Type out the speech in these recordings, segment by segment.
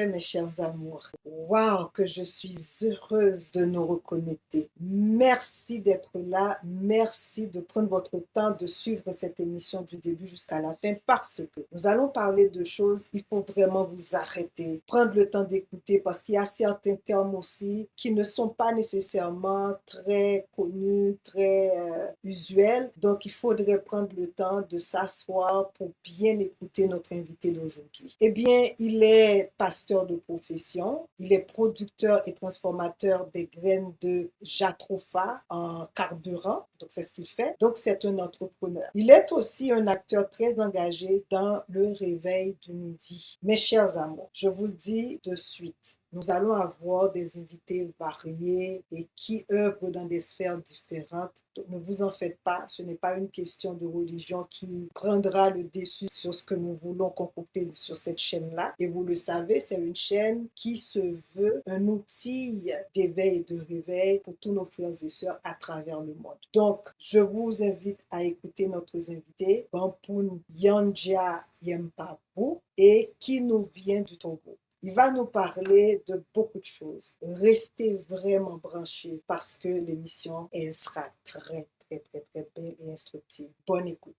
fait, mes chers amours. Waouh, que je suis heureuse de nous reconnecter. Merci d'être là. Merci de prendre votre temps de suivre cette émission du début jusqu'à la fin parce que nous allons parler de choses, il faut vraiment vous arrêter, prendre le temps d'écouter parce qu'il y a certains termes aussi qui ne sont pas nécessairement très connus, très usuels. Donc, il faudrait prendre le temps de s'asseoir pour bien écouter notre invité d'aujourd'hui. Eh bien, il est pasteur de profession, il est producteur et transformateur des graines de jatropha en carburant, donc c'est ce qu'il fait. Donc, c'est un entrepreneur. Il est aussi un acteur très engagé dans le réveil du midi. Mes chers amours, je vous le dis de suite, nous allons avoir des invités variés et qui œuvrent dans des sphères différentes. Donc, ne vous en faites pas, ce n'est pas une question de religion qui prendra le dessus sur ce que nous voulons concocter sur cette chaîne-là. Et vous le savez, c'est une chaîne qui se veut un outil d'éveil et de réveil pour tous nos frères et sœurs à travers le monde. Donc, je vous invite à écouter notre invité, Bampoun Yandja Yempabu, et qui nous vient du Togo. Il va nous parler de beaucoup de choses. Restez vraiment branchés parce que l'émission, elle sera très, très, très, très belle et instructive. Bonne écoute.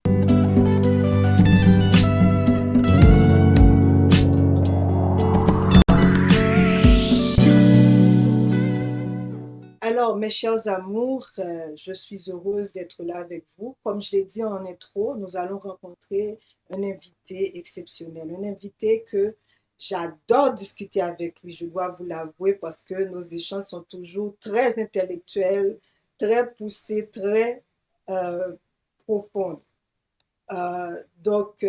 Alors, mes chers amours, je suis heureuse d'être là avec vous. Comme je l'ai dit en intro, nous allons rencontrer un invité exceptionnel, un invité que j'adore discuter avec lui, je dois vous l'avouer, parce que nos échanges sont toujours très intellectuels, très poussés, très profonds. Donc,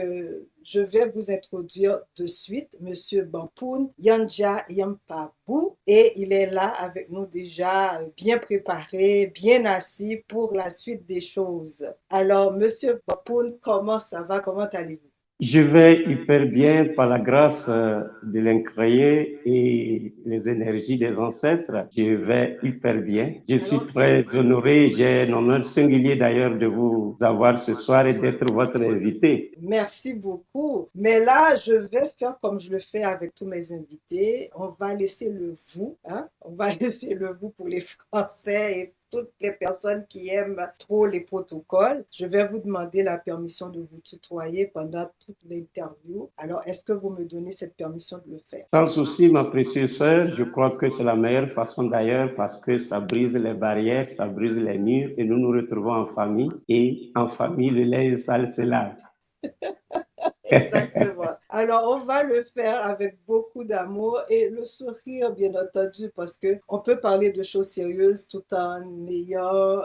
je vais vous introduire de suite Monsieur Bampoun Yandja Yempabu et il est là avec nous déjà bien préparé, bien assis pour la suite des choses. Alors, Monsieur Bampoun, comment ça va? Comment allez-vous? Je vais hyper bien par la grâce de l'incréé et les énergies des ancêtres. Je vais hyper bien. Je suis très honoré. J'ai un honneur singulier d'ailleurs de vous avoir ce soir et d'être votre invité. Merci beaucoup. Mais là, je vais faire comme je le fais avec tous mes invités. On va laisser le vous, hein? On va laisser le vous pour les Français et toutes les personnes qui aiment trop les protocoles. Je vais vous demander la permission de vous tutoyer pendant toute l'interview. Alors, est-ce que vous me donnez cette permission de le faire? Sans souci, ma précieuse sœur, je crois que c'est la meilleure façon d'ailleurs parce que ça brise les barrières, ça brise les murs et nous nous retrouvons en famille et en famille, le lait sale se lave. Exactement. Alors, on va le faire avec beaucoup d'amour et le sourire, bien entendu, parce que on peut parler de choses sérieuses tout en ayant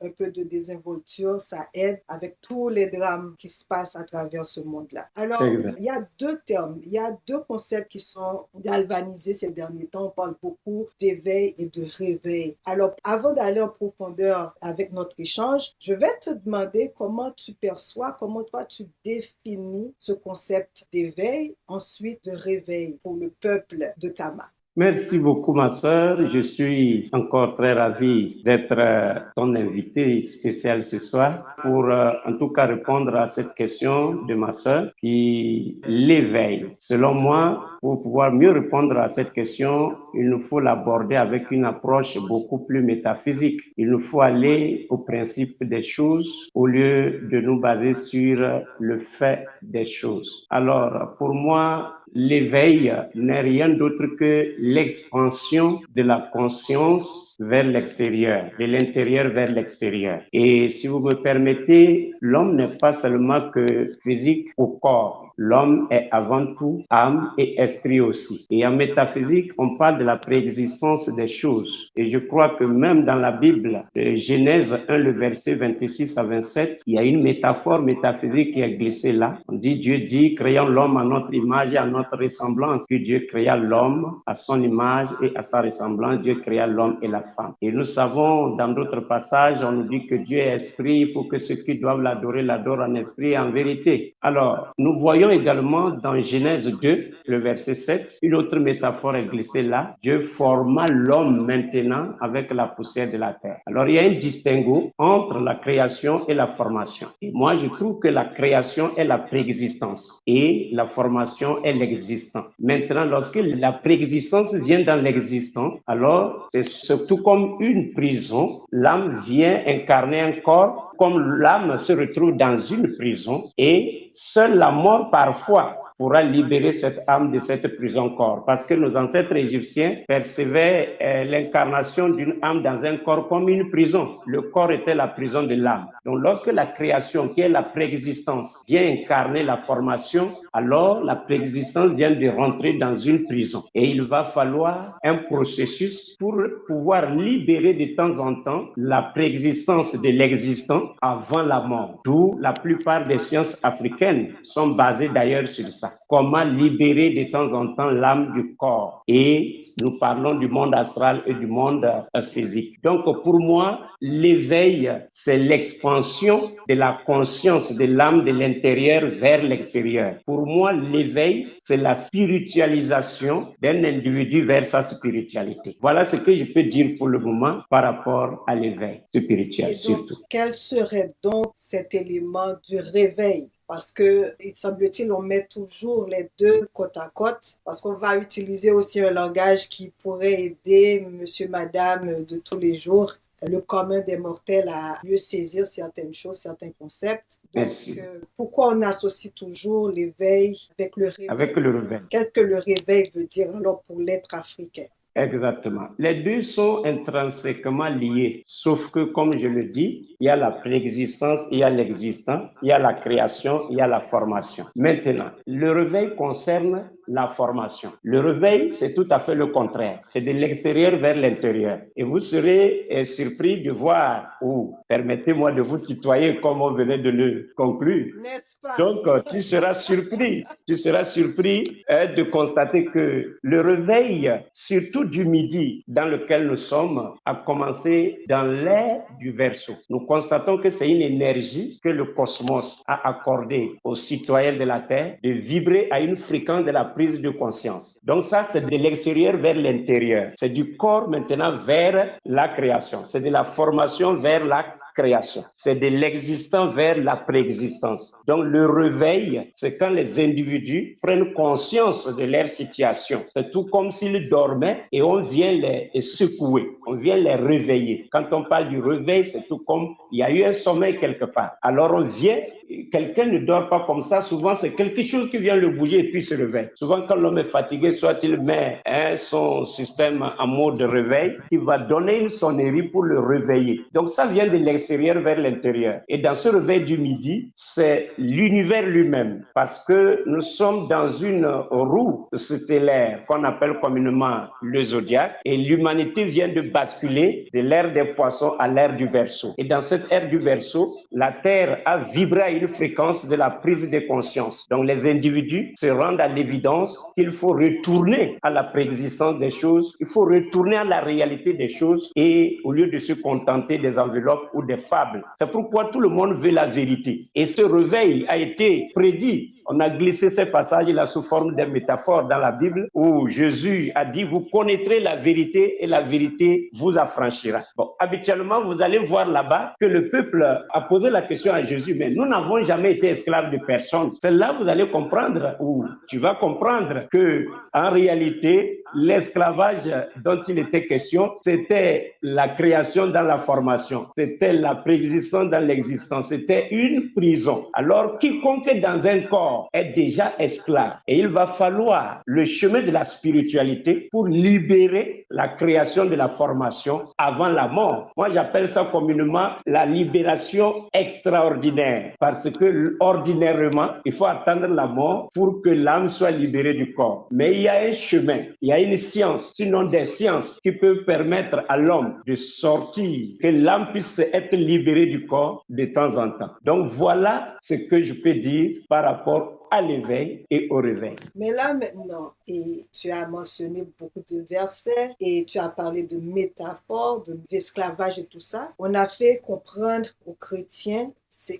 un peu de désinvolture. Ça aide avec tous les drames qui se passent à travers ce monde-là. Alors, Exact. il y a deux termes, il y a deux concepts qui sont galvanisés ces derniers temps. On parle beaucoup d'éveil et de réveil. Alors, avant d'aller en profondeur avec notre échange, je vais te demander comment tu perçois, comment toi tu définis ce concept d'éveil, ensuite de réveil pour le peuple de Kama. Merci beaucoup, ma sœur. Je suis encore très ravi d'être ton invité spécial ce soir pour en tout cas répondre à cette question de ma sœur qui l'éveille. Selon moi, pour pouvoir mieux répondre à cette question, il nous faut l'aborder avec une approche beaucoup plus métaphysique. Il nous faut aller au principe des choses au lieu de nous baser sur le fait des choses. Alors, pour moi, l'éveil n'est rien d'autre que l'expansion de la conscience vers l'extérieur, de l'intérieur vers l'extérieur. Et si vous me permettez, l'homme n'est pas seulement que physique au corps. L'homme est avant tout âme et esprit aussi. Et en métaphysique, on parle de la préexistence des choses. Et je crois que même dans la Bible, Genèse 1, le verset 26 à 27, il y a une métaphore métaphysique qui est glissée là. On dit, Dieu dit, créons l'homme à notre image et à notre ressemblance. Que Dieu créa l'homme à son image et à sa ressemblance. Dieu créa l'homme et la femme. Et nous savons, dans d'autres passages, on nous dit que Dieu est esprit pour que ceux qui doivent l'adorent en esprit et en vérité. Alors, nous voyons également dans Genèse 2, le verset verset 7, une autre métaphore est glissée là. Dieu forma l'homme maintenant avec la poussière de la terre. Alors, il y a un distinguo entre la création et la formation. Et moi, je trouve que la création est la préexistence et la formation est l'existence. Maintenant, lorsque la préexistence vient dans l'existence, alors c'est surtout comme une prison. L'âme vient incarner un corps, comme l'âme se retrouve dans une prison et seule la mort parfois pourra libérer cette âme de cette prison corps. Parce que nos ancêtres égyptiens percevaient l'incarnation d'une âme dans un corps comme une prison. Le corps était la prison de l'âme. Donc lorsque la création, qui est la préexistence, vient incarner la formation, alors la préexistence vient de rentrer dans une prison. Et il va falloir un processus pour pouvoir libérer de temps en temps la préexistence de l'existence avant la mort. D'où la plupart des sciences africaines sont basées d'ailleurs sur ça. Comment libérer de temps en temps l'âme du corps. Et nous parlons du monde astral et du monde physique. Donc pour moi, l'éveil, c'est l'expansion de la conscience de l'âme de l'intérieur vers l'extérieur. Pour moi, l'éveil, c'est la spiritualisation d'un individu vers sa spiritualité. Voilà ce que je peux dire pour le moment par rapport à l'éveil spirituel. Et donc, quel serait donc cet élément du réveil? Parce que, il semble-t-il, on met toujours les deux côte à côte, parce qu'on va utiliser aussi un langage qui pourrait aider monsieur, madame de tous les jours, le commun des mortels à mieux saisir certaines choses, certains concepts. Donc, pourquoi on associe toujours l'éveil avec le réveil? Avec le réveil. Qu'est-ce que le réveil veut dire alors pour l'être africain? Exactement. Les deux sont intrinsèquement liés, sauf que, comme je le dis, il y a la préexistence, il y a l'existence, il y a la création, il y a la formation. Maintenant, le réveil concerne la formation. Le réveil, c'est tout à fait le contraire. C'est de l'extérieur vers l'intérieur. Et vous serez surpris de voir, ou permettez-moi de vous tutoyer comme on venait de le conclure. N'est-ce pas? Donc, tu seras surpris de constater que le réveil, surtout du midi dans lequel nous sommes, a commencé dans l'ère du Verseau. Nous constatons que c'est une énergie que le cosmos a accordée aux citoyens de la Terre de vibrer à une fréquence de la prise de conscience. Donc ça, c'est de l'extérieur vers l'intérieur. C'est du corps maintenant vers la création. C'est de la formation vers la création. C'est de l'existence vers la préexistence. Donc le réveil, c'est quand les individus prennent conscience de leur situation. C'est tout comme s'ils dormaient et on vient les secouer, on vient les réveiller. Quand on parle du réveil, c'est tout comme il y a eu un sommeil quelque part. Alors on vient, quelqu'un ne dort pas comme ça, souvent c'est quelque chose qui vient le bouger et puis se réveille. Souvent quand l'homme est fatigué, soit il met son système en mode réveil, qui va donner une sonnerie pour le réveiller. Donc ça vient de l'extérieur vers l'intérieur. Et dans ce réveil du midi, c'est l'univers lui-même, parce que nous sommes dans une roue stellaire qu'on appelle communément le zodiaque, et l'humanité vient de basculer de l'ère des poissons à l'ère du Verseau. Et dans cette ère du Verseau, la Terre a vibré à une fréquence de la prise de conscience. Donc les individus se rendent à l'évidence qu'il faut retourner à la préexistence des choses, il faut retourner à la réalité des choses, et au lieu de se contenter des enveloppes ou des fables. C'est pourquoi tout le monde veut la vérité. Et ce réveil a été prédit. On a glissé ces passages-là sous forme de métaphores dans la Bible où Jésus a dit, vous connaîtrez la vérité et la vérité vous affranchira. Bon, habituellement, vous allez voir là-bas que le peuple a posé la question à Jésus, mais nous n'avons jamais été esclaves de personne. C'est là que vous allez comprendre, ou tu vas comprendre que, en réalité, l'esclavage dont il était question, c'était la création dans la formation. C'était la préexistence dans l'existence. C'était une prison. Alors, quiconque est dans un corps est déjà esclave. Et il va falloir le chemin de la spiritualité pour libérer la création de la formation avant la mort. Moi, j'appelle ça communément la libération extraordinaire. Parce que, ordinairement, il faut attendre la mort pour que l'âme soit libérée du corps. Mais il y a un chemin, il y a une science, sinon des sciences qui peuvent permettre à l'homme de sortir, que l'âme puisse être libérée du corps de temps en temps. Donc voilà ce que je peux dire par rapport à l'éveil et au réveil. Mais là maintenant, et tu as mentionné beaucoup de versets et tu as parlé de métaphores, de l'esclavage et tout ça. On a fait comprendre aux chrétiens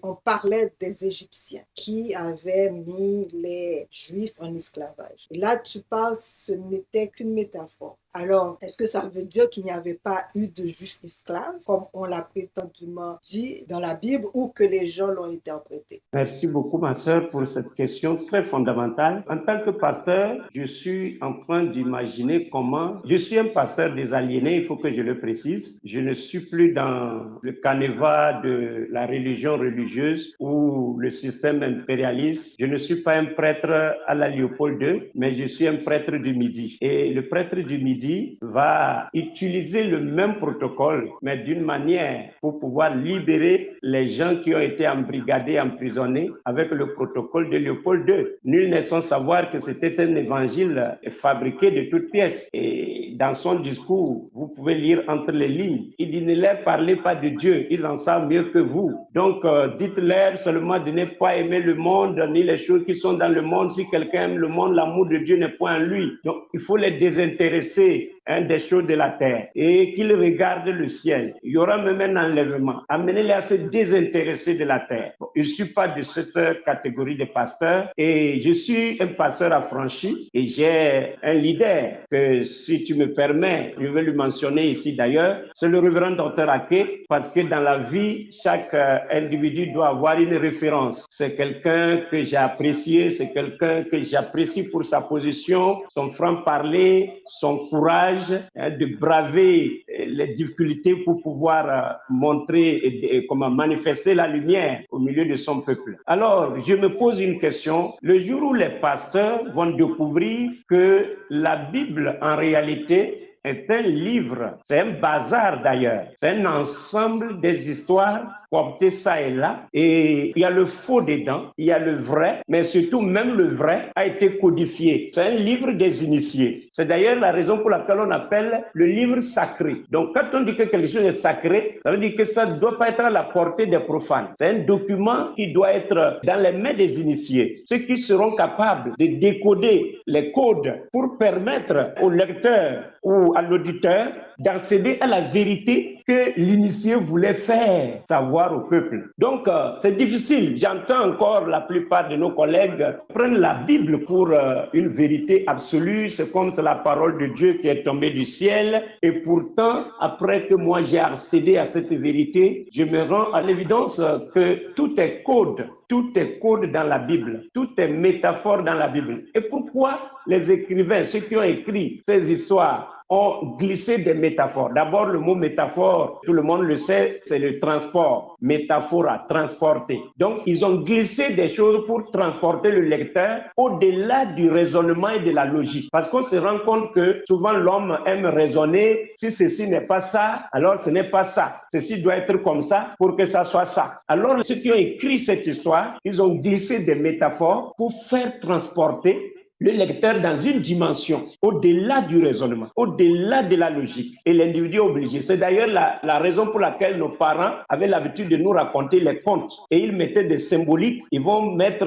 on parlait des Égyptiens qui avaient mis les Juifs en esclavage. Et là, tu parles, ce n'était qu'une métaphore. Alors, est-ce que ça veut dire qu'il n'y avait pas eu de Juifs esclaves, comme on l'a prétendument dit dans la Bible, ou que les gens l'ont interprété? Merci beaucoup, ma sœur, pour cette question très fondamentale. En tant que pasteur, je suis en train d'imaginer comment... Je suis un pasteur désaliéné, il faut que je le précise. Je ne suis plus dans le canevas de la religion religieuse ou le système impérialiste. Je ne suis pas un prêtre à la Léopold II, mais je suis un prêtre du Midi. Et le prêtre du Midi va utiliser le même protocole, mais d'une manière pour pouvoir libérer les gens qui ont été embrigadés, emprisonnés avec le protocole de Léopold II. Nul n'est sans savoir que c'était un évangile fabriqué de toutes pièces. Et dans son discours, vous pouvez lire entre les lignes, il dit: ne leur parlez pas de Dieu, ils en savent mieux que vous. Donc, dites-leur seulement de ne pas aimer le monde, ni les choses qui sont dans le monde. Si quelqu'un aime le monde, l'amour de Dieu n'est point en lui. Donc, il faut les désintéresser des choses de la terre et qu'ils regardent le ciel. Il y aura même un enlèvement. Amenez-les à se désintéresser de la terre. Bon, je ne suis pas de cette catégorie de pasteurs et je suis un pasteur affranchi et j'ai un leader que, si tu me permets, je vais lui mentionner ici d'ailleurs, c'est le révérend docteur Ake, parce que dans la vie, chaque individu doit avoir une référence. C'est quelqu'un que j'ai apprécié, c'est quelqu'un que j'apprécie pour sa position, son franc-parler, son courage de braver les difficultés pour pouvoir montrer et comment manifester la lumière au milieu de son peuple. Alors, je me pose une question. Le jour où les pasteurs vont découvrir que la Bible, en réalité, est un livre, c'est un bazar d'ailleurs, c'est un ensemble des histoires cooptées ça et là, et il y a le faux dedans, il y a le vrai, mais surtout même le vrai a été codifié. C'est un livre des initiés. C'est d'ailleurs la raison pour laquelle on appelle le livre sacré. Donc quand on dit que quelque chose est sacré, ça veut dire que ça ne doit pas être à la portée des profanes. C'est un document qui doit être dans les mains des initiés, ceux qui seront capables de décoder les codes pour permettre au lecteur ou à l'auditeur d'accéder à la vérité que l'initié voulait faire savoir au peuple. Donc, c'est difficile. J'entends encore la plupart de nos collègues prendre la Bible pour une vérité absolue. C'est comme c'est la parole de Dieu qui est tombée du ciel. Et pourtant, après que moi j'ai accédé à cette vérité, je me rends à l'évidence que tout est code. Tout est code dans la Bible. Tout est métaphore dans la Bible. Et pourquoi les écrivains, ceux qui ont écrit ces histoires, ont glissé des métaphores? D'abord, le mot métaphore, tout le monde le sait, c'est le transport. Métaphore à transporter. Donc, ils ont glissé des choses pour transporter le lecteur au-delà du raisonnement et de la logique. Parce qu'on se rend compte que souvent l'homme aime raisonner. Si ceci n'est pas ça, alors ce n'est pas ça. Ceci doit être comme ça pour que ça soit ça. Alors, ceux qui ont écrit cette histoire, ils ont glissé des métaphores pour faire transporter le lecteur dans une dimension au-delà du raisonnement, au-delà de la logique. Et l'individu est obligé. C'est d'ailleurs la raison pour laquelle nos parents avaient l'habitude de nous raconter les contes. Et ils mettaient des symboliques. Ils vont mettre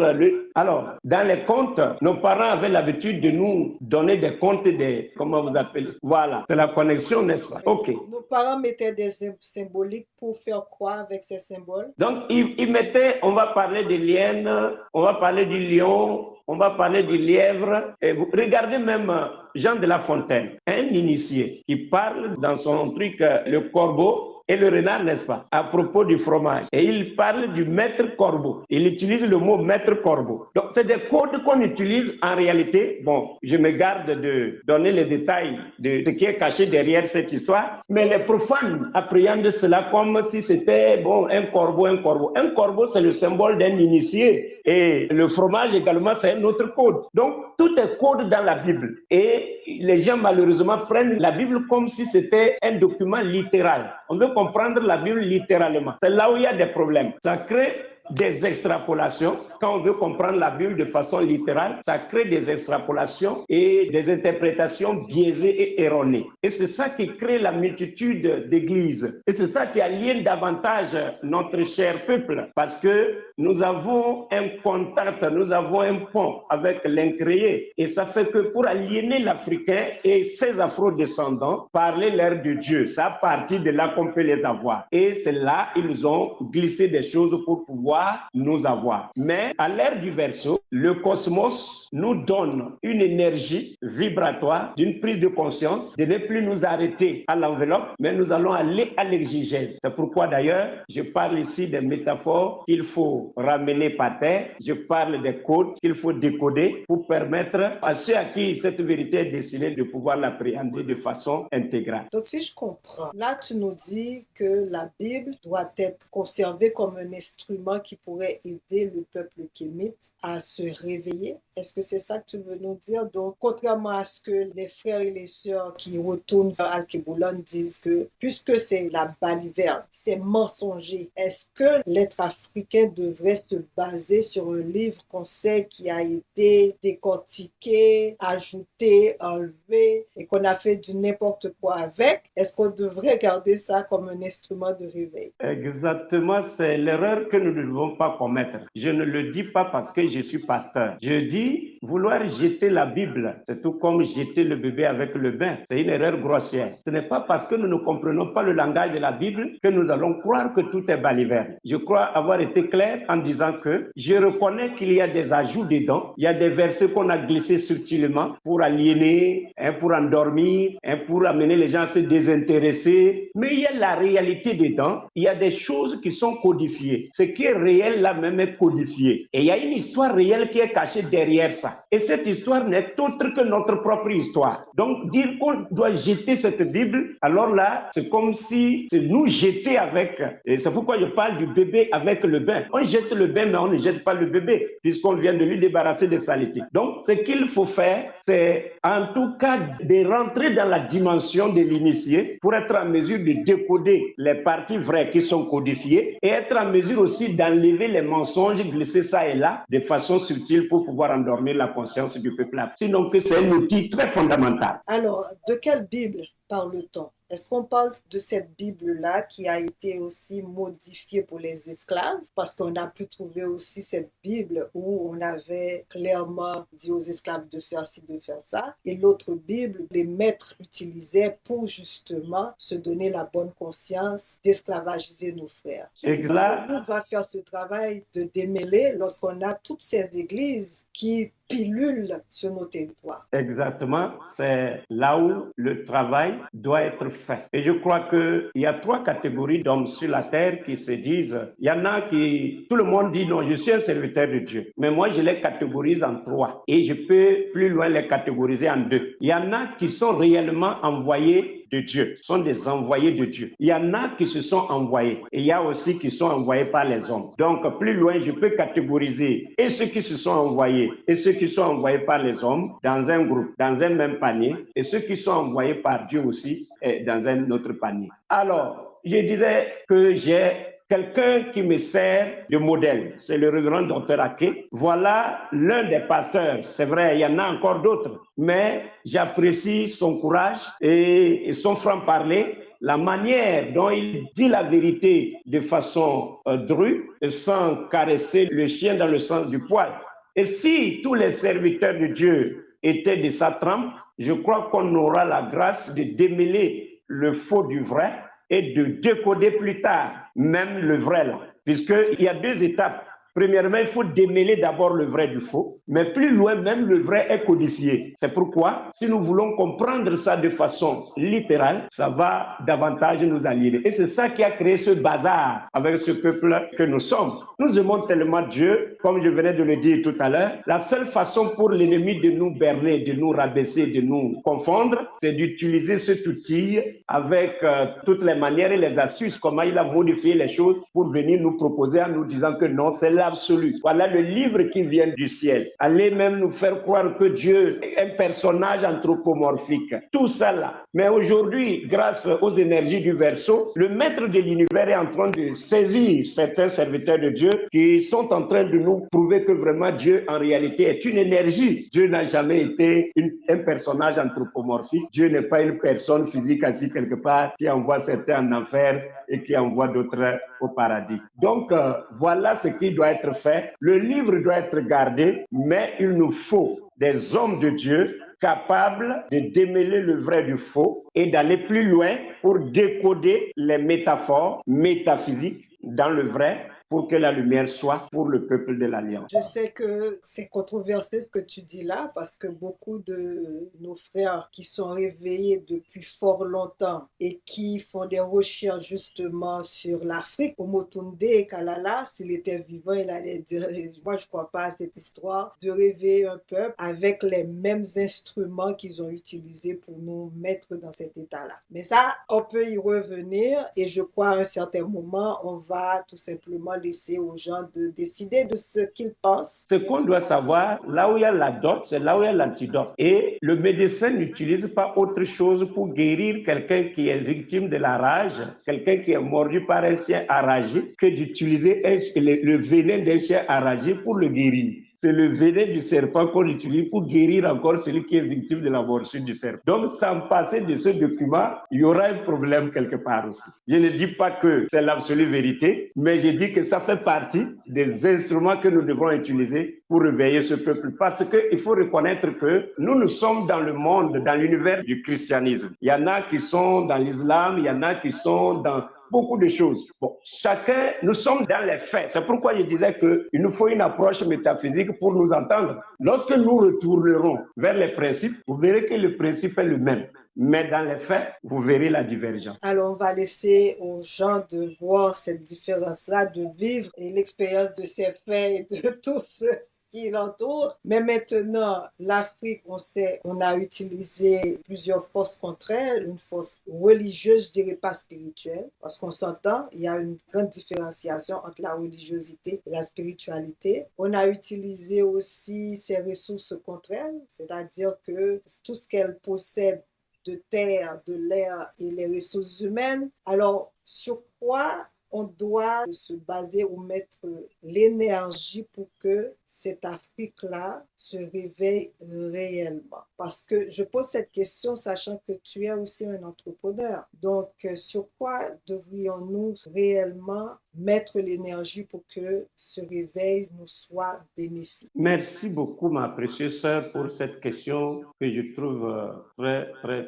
Alors, dans les contes, nos parents avaient l'habitude de nous donner des contes comment vous appelez? Voilà. C'est la connexion, n'est-ce pas? OK. Nos parents mettaient des symboliques pour faire quoi avec ces symboles? Donc, ils mettaient, on va parler des liènes, on va parler du lion, on va parler du lièvre. Et vous regardez même Jean de La Fontaine, un initié qui parle dans son truc, le corbeau et le renard, n'est-ce pas, à propos du fromage. Et il parle du maître corbeau. Il utilise le mot maître corbeau. Donc, c'est des codes qu'on utilise en réalité. Bon, je me garde de donner les détails de ce qui est caché derrière cette histoire, mais les profanes appréhendent cela comme si c'était, bon, un corbeau, un corbeau. Un corbeau, c'est le symbole d'un initié. Et le fromage également, c'est un autre code. Donc, tout est code dans la Bible. Et les gens, malheureusement, prennent la Bible comme si c'était un document littéral. On veut comprendre la Bible littéralement. C'est là où il y a des problèmes. Ça crée des extrapolations. Quand on veut comprendre la Bible de façon littérale, ça crée des extrapolations et des interprétations biaisées et erronées. Et c'est ça qui crée la multitude d'églises. Et c'est ça qui aliène davantage notre cher peuple, parce que nous avons un contact, nous avons un pont avec l'incréé. Et ça fait que pour aliéner l'Africain et ses afro-descendants, parler l'air de Dieu, ça a parti de là qu'on peut les avoir. Et c'est là ils ont glissé des choses pour pouvoir nous avoir. Mais à l'ère du verseau, le cosmos nous donne une énergie vibratoire d'une prise de conscience de ne plus nous arrêter à l'enveloppe, mais nous allons aller à l'exigèse. C'est pourquoi d'ailleurs, je parle ici des métaphores qu'il faut ramener par terre. Je parle des codes qu'il faut décoder pour permettre à ceux à qui cette vérité est destinée de pouvoir l'appréhender de façon intégrale. Donc, si je comprends, là, tu nous dis que la Bible doit être conservée comme un instrument qui pourrait aider le peuple kémite à se réveiller. Est-ce que c'est ça que tu veux nous dire? Donc, contrairement à ce que les frères et les sœurs qui retournent vers Al-Keboulan disent que, puisque c'est la baliverne, c'est mensonger, est-ce que l'être africain devrait se baser sur un livre qu'on sait qui a été décortiqué, ajouté, enlevé et qu'on a fait du n'importe quoi avec? Est-ce qu'on devrait garder ça comme un instrument de réveil? Exactement, c'est l'erreur que nous ne devons pas commettre. Je ne le dis pas parce que je suis pasteur. Je dis vouloir jeter la Bible, c'est tout comme jeter le bébé avec le bain. C'est une erreur grossière. Ce n'est pas parce que nous ne comprenons pas le langage de la Bible que nous allons croire que tout est baliverne. Je crois avoir été clair en disant que je reconnais qu'il y a des ajouts dedans. Il y a des versets qu'on a glissés subtilement pour aliéner, pour endormir, pour amener les gens à se désintéresser. Mais il y a la réalité dedans. Il y a des choses qui sont codifiées. Ce qui est réel là même est codifié. Et il y a une histoire réelle qui est cachée derrière ça. Et cette histoire n'est autre que notre propre histoire. Donc dire qu'on doit jeter cette Bible, alors là, c'est comme si c'est nous jeter avec. Et c'est pourquoi je parle du bébé avec le bain. On jette le bain, mais on ne jette pas le bébé, puisqu'on vient de lui débarrasser des saletés. Donc, ce qu'il faut faire, c'est en tout cas de rentrer dans la dimension de l'initié pour être en mesure de décoder les parties vraies qui sont codifiées et être en mesure aussi d'enlever les mensonges, glisser ça et là de façon subtile pour pouvoir endormir la conscience du peuple. Sinon que c'est un outil très fondamental. Alors, de quelle Bible parle-t-on? Est-ce qu'on parle de cette Bible-là qui a été aussi modifiée pour les esclaves? Parce qu'on a pu trouver aussi cette Bible où on avait clairement dit aux esclaves de faire ci, de faire ça. Et l'autre Bible, les maîtres utilisaient pour justement se donner la bonne conscience d'esclavagiser nos frères. Qui nous va faire ce travail de démêler lorsqu'on a toutes ces églises qui pilule sur nos territoires. Exactement, c'est là où le travail doit être fait. Et je crois qu'il y a 3 catégories d'hommes sur la terre qui se disent, il y en a qui, tout le monde dit non, je suis un serviteur de Dieu. Mais moi, je les catégorise en 3 et je peux plus loin les catégoriser en 2. Il y en a qui sont réellement envoyés de Dieu, sont des envoyés de Dieu. Il y en a qui se sont envoyés et il y a aussi qui sont envoyés par les hommes. Donc, plus loin, je peux catégoriser et ceux qui se sont envoyés et ceux qui sont envoyés par les hommes dans un groupe, dans un même panier, et ceux qui sont envoyés par Dieu aussi dans un autre panier. Alors, je dirais que j'ai quelqu'un qui me sert de modèle, c'est le révérend docteur Ake. Voilà l'un des pasteurs. C'est vrai, il y en a encore d'autres, mais j'apprécie son courage et son franc-parler, la manière dont il dit la vérité de façon drue, sans caresser le chien dans le sens du poil. Et si tous les serviteurs de Dieu étaient de sa trempe, je crois qu'on aura la grâce de démêler le faux du vrai et de décoder plus tard même le vrai là. Puisqu'il y a 2 étapes. Premièrement, il faut démêler d'abord le vrai du faux, mais plus loin même, le vrai est codifié. C'est pourquoi, si nous voulons comprendre ça de façon littérale, ça va davantage nous aliéner. Et c'est ça qui a créé ce bazar avec ce peuple que nous sommes. Nous aimons tellement Dieu, comme je venais de le dire tout à l'heure. La seule façon pour l'ennemi de nous berner, de nous rabaisser, de nous confondre, c'est d'utiliser cet outil avec toutes les manières et les astuces, comment il a modifié les choses pour venir nous proposer en nous disant que non, c'est là l'absolu. Voilà le livre qui vient du ciel. Allez même nous faire croire que Dieu est un personnage anthropomorphique. Tout ça là. Mais aujourd'hui, grâce aux énergies du Verseau, le maître de l'univers est en train de saisir certains serviteurs de Dieu qui sont en train de nous prouver que vraiment Dieu en réalité est une énergie. Dieu n'a jamais été un personnage anthropomorphique. Dieu n'est pas une personne physique assise quelque part qui envoie certains en enfer et qui envoie d'autres au paradis. Donc, voilà ce qui doit être fait. Le livre doit être gardé, mais il nous faut des hommes de Dieu capables de démêler le vrai du faux et d'aller plus loin pour décoder les métaphores métaphysiques dans le vrai pour que la lumière soit pour le peuple de l'Alliance. Je sais que c'est controversé ce que tu dis là parce que beaucoup de nos frères qui sont réveillés depuis fort longtemps et qui font des recherches justement sur l'Afrique, Omotunde Kalala, s'il était vivant, il allait dire, moi je ne crois pas à cette histoire de réveiller un peuple avec les mêmes instruments qu'ils ont utilisés pour nous mettre dans cet état-là. Mais ça, on peut y revenir et je crois à un certain moment, on va tout simplement laisser aux gens de décider de ce qu'ils pensent. Ce qu'on doit savoir, là où il y a la dot, c'est là où il y a l'antidote. Et le médecin n'utilise pas autre chose pour guérir quelqu'un qui est victime de la rage, quelqu'un qui est mordu par un chien enragé, que d'utiliser le venin d'un chien enragé pour le guérir. C'est le venin du serpent qu'on utilise pour guérir encore celui qui est victime de la morsure du serpent. Donc, sans passer de ce document, il y aura un problème quelque part aussi. Je ne dis pas que c'est l'absolue vérité, mais je dis que ça fait partie des instruments que nous devons utiliser pour réveiller ce peuple. Parce qu'il faut reconnaître que nous sommes dans le monde, dans l'univers du christianisme. Il y en a qui sont dans l'islam, il y en a qui sont dans beaucoup de choses. Bon, chacun, nous sommes dans les faits. C'est pourquoi je disais qu'il nous faut une approche métaphysique pour nous entendre. Lorsque nous retournerons vers les principes, vous verrez que le principe est le même. Mais dans les faits, vous verrez la divergence. Alors, on va laisser aux gens de voir cette différence-là, de vivre et l'expérience de ces faits et de tout ce qui l'entoure. Mais maintenant, l'Afrique, on sait, on a utilisé plusieurs forces contre elle, une force religieuse, je dirais pas spirituelle, parce qu'on s'entend, il y a une grande différenciation entre la religiosité et la spiritualité. On a utilisé aussi ses ressources contre elle, c'est-à-dire que tout ce qu'elle possède de terre, de l'air et les ressources humaines. Alors, sur quoi on doit se baser ou mettre l'énergie pour que cette Afrique-là se réveille réellement? Parce que je pose cette question sachant que tu es aussi un entrepreneur. Donc, sur quoi devrions-nous réellement mettre l'énergie pour que ce réveil nous soit bénéfique? Merci beaucoup, ma précieuse sœur, pour cette question que je trouve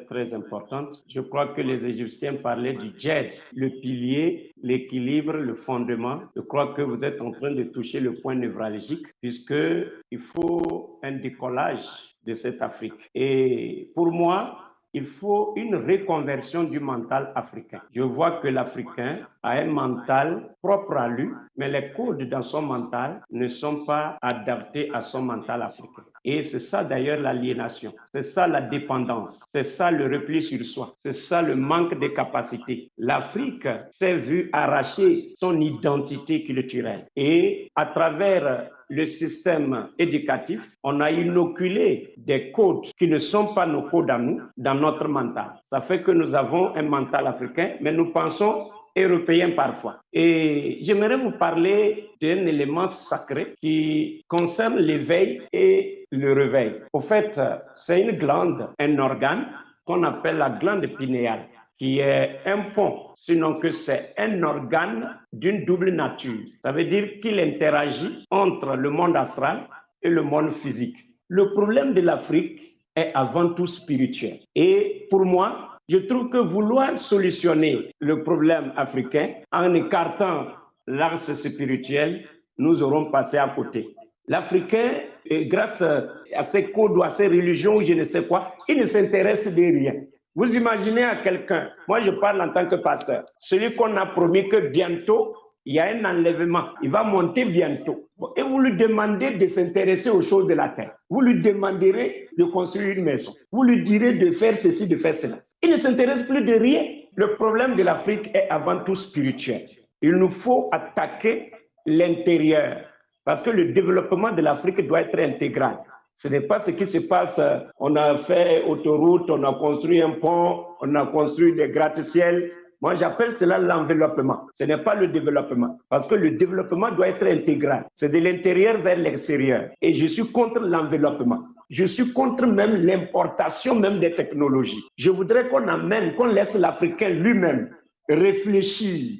très importante. Je crois que les Égyptiens parlaient du djed, le pilier, l'équilibre, le fondement. Je crois que vous êtes en train de toucher le point névralgique puisqu'il faut un décollage de cette Afrique. Et pour moi, il faut une reconversion du mental africain. Je vois que l'Africain a un mental propre à lui, mais les codes dans son mental ne sont pas adaptés à son mental africain. Et c'est ça d'ailleurs l'aliénation, c'est ça la dépendance, c'est ça le repli sur soi, c'est ça le manque de capacité. L'Afrique s'est vue arracher son identité culturelle et à travers le système éducatif, on a inoculé des codes qui ne sont pas nos codes à nous dans notre mental. Ça fait que nous avons un mental africain, mais nous pensons européen parfois. Et j'aimerais vous parler d'un élément sacré qui concerne l'éveil et le réveil. Au fait, c'est une glande, un organe qu'on appelle la glande pinéale, qui est un pont, sinon que c'est un organe d'une double nature. Ça veut dire qu'il interagit entre le monde astral et le monde physique. Le problème de l'Afrique est avant tout spirituel. Et pour moi, je trouve que vouloir solutionner le problème africain en écartant l'axe spirituel, nous aurons passé à côté. L'Africain, grâce à ses codes ou à ses religions ou je ne sais quoi, il ne s'intéresse de rien. Vous imaginez à quelqu'un, moi je parle en tant que pasteur, celui qu'on a promis que bientôt, il y a un enlèvement, il va monter bientôt. Et vous lui demandez de s'intéresser aux choses de la terre. Vous lui demanderez de construire une maison. Vous lui direz de faire ceci, de faire cela. Il ne s'intéresse plus de rien. Le problème de l'Afrique est avant tout spirituel. Il nous faut attaquer l'intérieur Parce que le développement de l'Afrique doit être intégral. Ce n'est pas ce qui se passe, on a fait autoroute, on a construit un pont, on a construit des gratte-ciel. Moi, j'appelle cela l'enveloppement. Ce n'est pas le développement. Parce que le développement doit être intégral. C'est de l'intérieur vers l'extérieur. Et je suis contre l'enveloppement. Je suis contre même l'importation même des technologies. Je voudrais qu'on laisse l'Africain lui-même réfléchir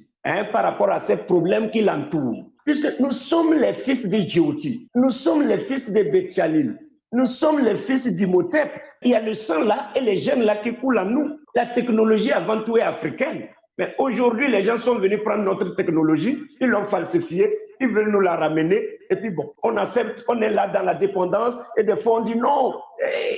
par rapport à ces problèmes qui l'entourent. Puisque nous sommes les fils de Djibouti, nous sommes les fils de Betchalil, nous sommes les fils d'Imhotep. Il y a le sang là et les gènes là qui coulent en nous. La technologie avant tout est africaine. Mais aujourd'hui, les gens sont venus prendre notre technologie, ils l'ont falsifiée, ils veulent nous la ramener. Et puis bon, on accepte, on est là dans la dépendance. Et des fois, on dit non.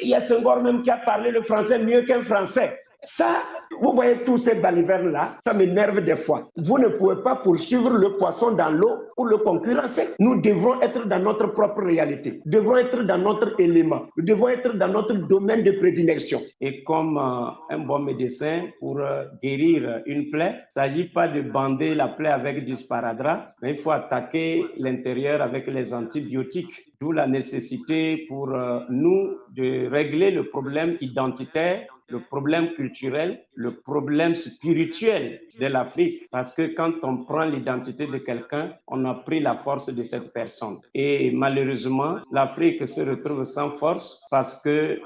Il y a Senghor même qui a parlé le français mieux qu'un français. Ça, vous voyez tous ces balivernes-là, ça m'énerve des fois. Vous ne pouvez pas poursuivre le poisson dans l'eau pour le concurrencer. Nous devrons être dans notre propre réalité. Nous devons être dans notre élément. Nous devons être dans notre domaine de prédilection. Et comme un bon médecin, pour guérir une plaie, il ne s'agit pas de bander la plaie avec du sparadrap, mais il faut attaquer l'intérieur avec les antibiotiques. D'où la nécessité pour nous de régler le problème identitaire, le problème culturel, le problème spirituel de l'Afrique. Parce que quand on prend l'identité de quelqu'un, on a pris la force de cette personne. Et malheureusement, l'Afrique se retrouve sans force parce que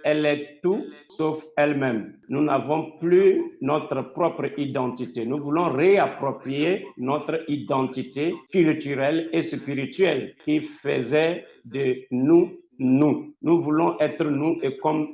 elle est tout sauf elle-même. Nous n'avons plus notre propre identité. Nous voulons réapproprier notre identité culturelle et spirituelle qui faisait de nous. Nous voulons être nous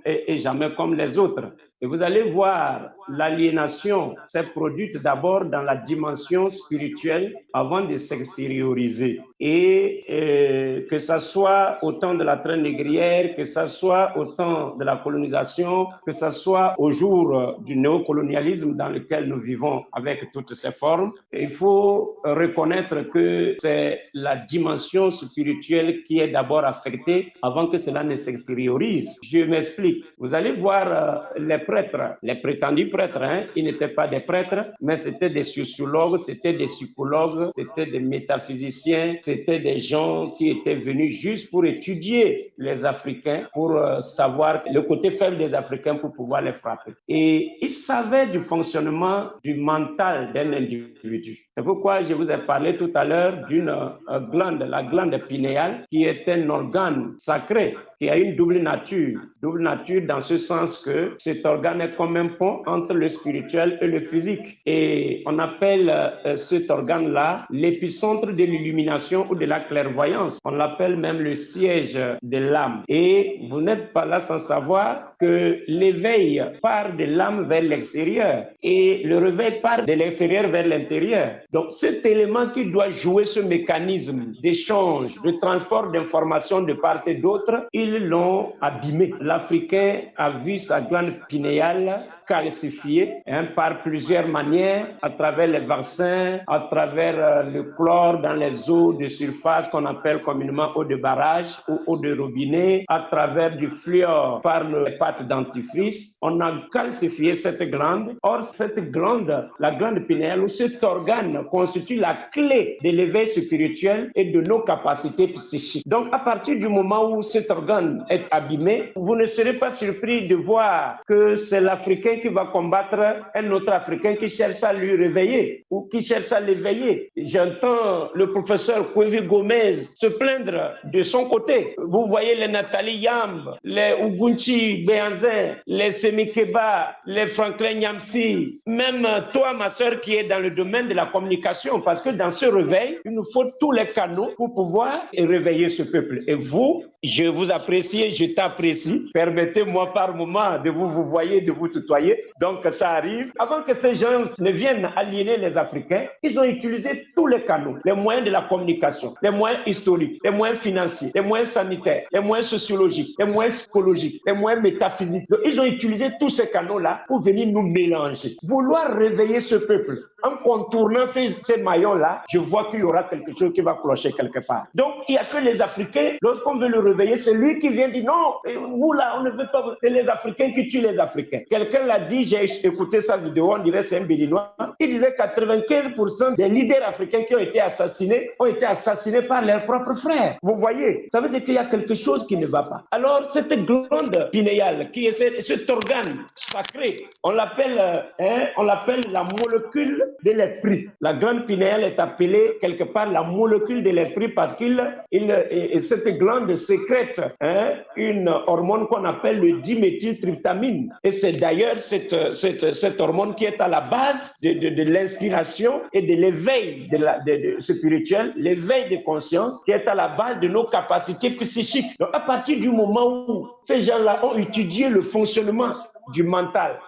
et jamais comme les autres. Et vous allez voir, l'aliénation s'est produite d'abord dans la dimension spirituelle avant de s'extérioriser. Et que ça soit au temps de la traite négrière, que ça soit au temps de la colonisation, que ça soit au jour du néocolonialisme dans lequel nous vivons avec toutes ces formes, il faut reconnaître que c'est la dimension spirituelle qui est d'abord affectée avant que cela ne s'extériorise. Je m'explique. Vous allez voir les prêtres, les prétendus prêtres, ils n'étaient pas des prêtres, mais c'était des sociologues, c'était des psychologues, c'était des métaphysiciens, c'était des gens qui étaient venus juste pour étudier les Africains, pour savoir le côté faible des Africains pour pouvoir les frapper. Et ils savaient du fonctionnement du mental d'un individu. C'est pourquoi je vous ai parlé tout à l'heure d'une glande, la glande pinéale, qui est un organe sacré, qui a une double nature dans ce sens que cet organe est comme un pont entre le spirituel et le physique. Et on appelle cet organe-là l'épicentre de l'illumination ou de la clairvoyance. On l'appelle même le siège de l'âme. Et vous n'êtes pas là sans savoir que l'éveil part de l'âme vers l'extérieur et le réveil part de l'extérieur vers l'intérieur. Donc cet élément qui doit jouer ce mécanisme d'échange, de transport d'informations de part et d'autre, ils l'ont abîmé. L'Africain a vu sa glande pinéale calcifiée par plusieurs manières, à travers les vaccins, à travers le chlore dans les eaux de surface qu'on appelle communément eau de barrage ou eau de robinet, à travers du fluor par les pâtes dentifrice. On a calcifié cette glande. Or, cette glande, la glande pinéale, ou cet organe constitue la clé de l'éveil spirituel et de nos capacités psychiques. Donc, à partir du moment où cet organe est abîmé, vous ne serez pas surpris de voir que c'est l'Africain qui va combattre un autre Africain qui cherche à lui réveiller ou qui cherche à l'éveiller. J'entends le professeur Kwesi Gomez se plaindre de son côté. Vous voyez les Nathalie Yamb, les Ugunchi Béanzin, les Semikeba, les Franklin Nyamsi, même toi, ma sœur, qui est dans le domaine de la communication, parce que dans ce réveil, il nous faut tous les canaux pour pouvoir réveiller ce peuple. Et vous, je vous apprécie, je t'apprécie. Permettez-moi par moment de vous voyez, de vous tutoyer. Donc ça arrive. Avant que ces gens ne viennent aliéner les Africains, ils ont utilisé tous les canaux, les moyens de la communication, les moyens historiques, les moyens financiers, les moyens sanitaires, les moyens sociologiques, les moyens psychologiques, les moyens métaphysiques. Donc, ils ont utilisé tous ces canaux-là pour venir nous mélanger. Vouloir réveiller ce peuple en contournant ces maillons-là, je vois qu'il y aura quelque chose qui va clocher quelque part. Donc, il n'y a que les Africains, lorsqu'on veut le réveiller, c'est lui qui vient dire non, vous là, on ne veut pas, c'est les Africains qui tuent les Africains. Quelqu'un l'a dit, j'ai écouté sa vidéo, on dirait c'est un Béninois, il disait 95% des leaders africains qui ont été assassinés par leurs propres frères. Vous voyez, ça veut dire qu'il y a quelque chose qui ne va pas. Alors, cette glande pinéale, qui est cet organe sacré, on l'appelle la molécule de l'esprit. La glande pinéale est appelée quelque part la molécule de l'esprit parce cette glande sécrète une hormone qu'on appelle le diméthyltryptamine. Et c'est d'ailleurs cette hormone qui est à la base de l'inspiration et de l'éveil spirituel, l'éveil de conscience qui est à la base de nos capacités psychiques. Donc à partir du moment où ces gens-là ont étudié le fonctionnement du mental,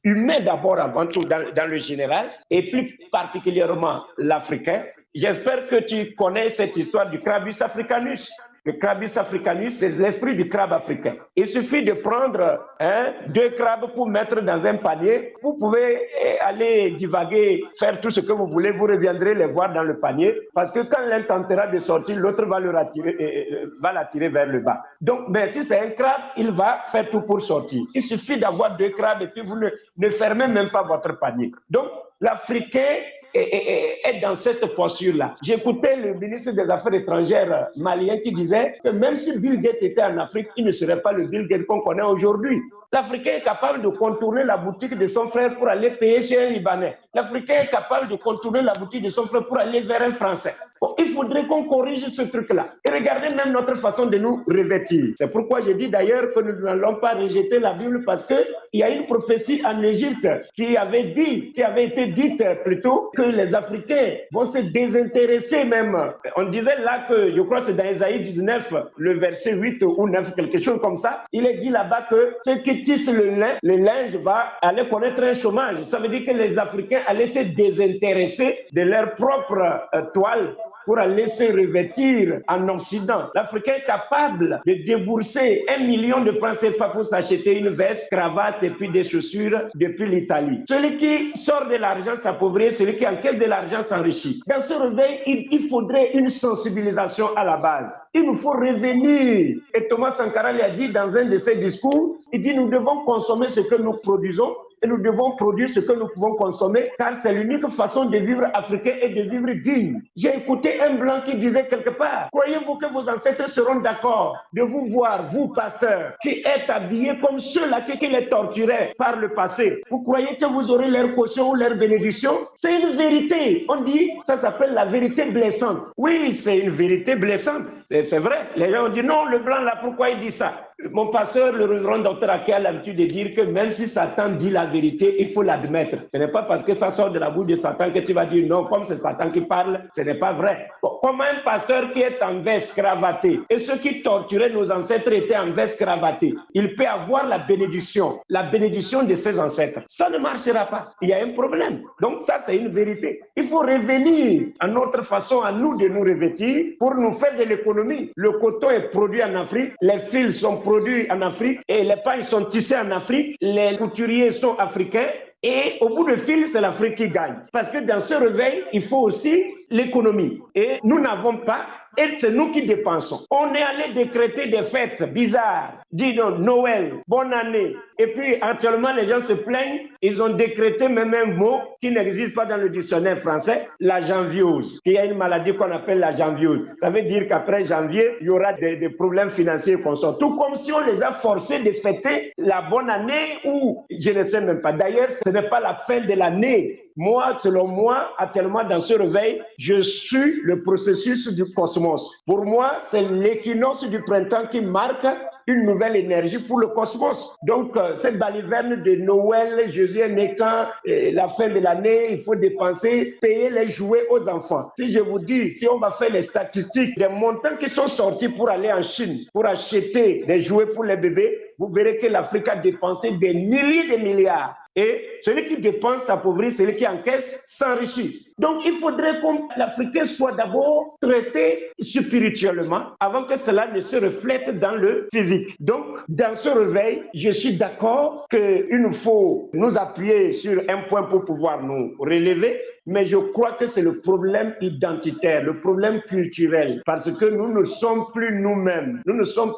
humain d'abord avant tout dans le général et plus particulièrement l'africain. J'espère que tu connais cette histoire du Crabus africanus. Le Crabus africanus, c'est l'esprit du crabe africain. Il suffit de prendre 2 crabes pour mettre dans un panier. Vous pouvez aller divaguer, faire tout ce que vous voulez. Vous reviendrez les voir dans le panier parce que quand l'un tentera de sortir, l'autre va l'attirer vers le bas. Donc, si c'est un crabe, il va faire tout pour sortir. Il suffit d'avoir 2 crabes et puis vous ne fermez même pas votre panier. Donc, l'Africain est dans cette posture-là. J'écoutais le ministre des Affaires étrangères malien qui disait que même si Bill Gates était en Afrique, il ne serait pas le Bill Gates qu'on connaît aujourd'hui. L'Africain est capable de contourner la boutique de son frère pour aller payer chez un Libanais. L'Africain est capable de contourner la boutique de son frère pour aller vers un Français. Bon, il faudrait qu'on corrige ce truc-là. Et regardez même notre façon de nous revêtir. C'est pourquoi j'ai dit d'ailleurs que nous n'allons pas rejeter la Bible parce qu'il y a une prophétie en Égypte qui avait été dite plutôt que les Africains vont se désintéresser même. On disait là que, je crois que c'est dans Ésaïe 19, le verset 8 ou 9, quelque chose comme ça. Il est dit là-bas que ceux qui tissent le linge va aller connaître un chômage. Ça veut dire que les Africains allaient se désintéresser de leur propre toile pour aller se revêtir en Occident. L'Africain est capable de débourser 1 million de francs CFA pour s'acheter une veste, cravate et puis des chaussures depuis l'Italie. Celui qui sort de l'argent s'appauvrit, celui qui encaisse de l'argent s'enrichit. Dans ce réveil, il faudrait une sensibilisation à la base. Il nous faut revenir. Et Thomas Sankara l'a dit dans un de ses discours, il dit nous devons consommer ce que nous produisons et nous devons produire ce que nous pouvons consommer car c'est l'unique façon de vivre africain et de vivre digne. J'ai écouté un blanc qui disait quelque part, croyez-vous que vos ancêtres seront d'accord de vous voir, vous pasteurs, qui êtes habillés comme ceux-là qui les torturaient par le passé? Vous croyez que vous aurez leur caution ou leur bénédiction? C'est une vérité. On dit, ça s'appelle la vérité blessante. Oui, c'est une vérité blessante. C'est vrai. Les gens ont dit, non, le blanc là, pourquoi il dit ça? Mon pasteur, le révérend docteur Aki, a l'habitude de dire que même si Satan dit la vérité, il faut l'admettre. Ce n'est pas parce que ça sort de la bouche de Satan que tu vas dire non, comme c'est Satan qui parle, ce n'est pas vrai. Bon, comme un pasteur qui est en veste cravatée, et ceux qui torturaient nos ancêtres étaient en veste cravatée, il peut avoir la bénédiction de ses ancêtres. Ça ne marchera pas. Il y a un problème. Donc ça, c'est une vérité. Il faut revenir à notre façon, à nous de nous revêtir pour nous faire de l'économie. Le coton est produit en Afrique, les fils sont produits en Afrique et les pailles sont tissées en Afrique, les couturiers sont africains et au bout du fil, c'est l'Afrique qui gagne. Parce que dans ce réveil, il faut aussi l'économie. Et nous n'avons pas, et c'est nous qui dépensons. On est allé décréter des fêtes bizarres, dis donc Noël, bonne année. Et puis actuellement, les gens se plaignent, ils ont décrété même un mot qui n'existe pas dans le dictionnaire français, la janviose. Il y a une maladie qu'on appelle la janviose. Ça veut dire qu'après janvier, il y aura des problèmes financiers qu'on sort. Tout comme si on les a forcés de fêter la bonne année ou je ne sais même pas. D'ailleurs, ce n'est pas la fin de l'année. Moi, selon moi, actuellement dans ce réveil, je suis le processus du cosmos. Pour moi, c'est l'équinoxe du printemps qui marque une nouvelle énergie pour le cosmos. Donc, cette baliverne de Noël, Jésus est né quand, la fin de l'année, il faut dépenser, payer les jouets aux enfants. Si je vous dis, si on va faire les statistiques des montants qui sont sortis pour aller en Chine, pour acheter des jouets pour les bébés, vous verrez que l'Afrique a dépensé des milliers de milliards. Et celui qui dépense s'appauvrit, celui qui encaisse s'enrichit. Donc il faudrait que l'Africain soit d'abord traité spirituellement avant que cela ne se reflète dans le physique. Donc dans ce réveil, je suis d'accord qu'il nous faut nous appuyer sur un point pour pouvoir nous relever. mais je crois que c'est le problème identitaire, le problème culturel, parce que nous ne sommes plus nous-mêmes, nous ne sommes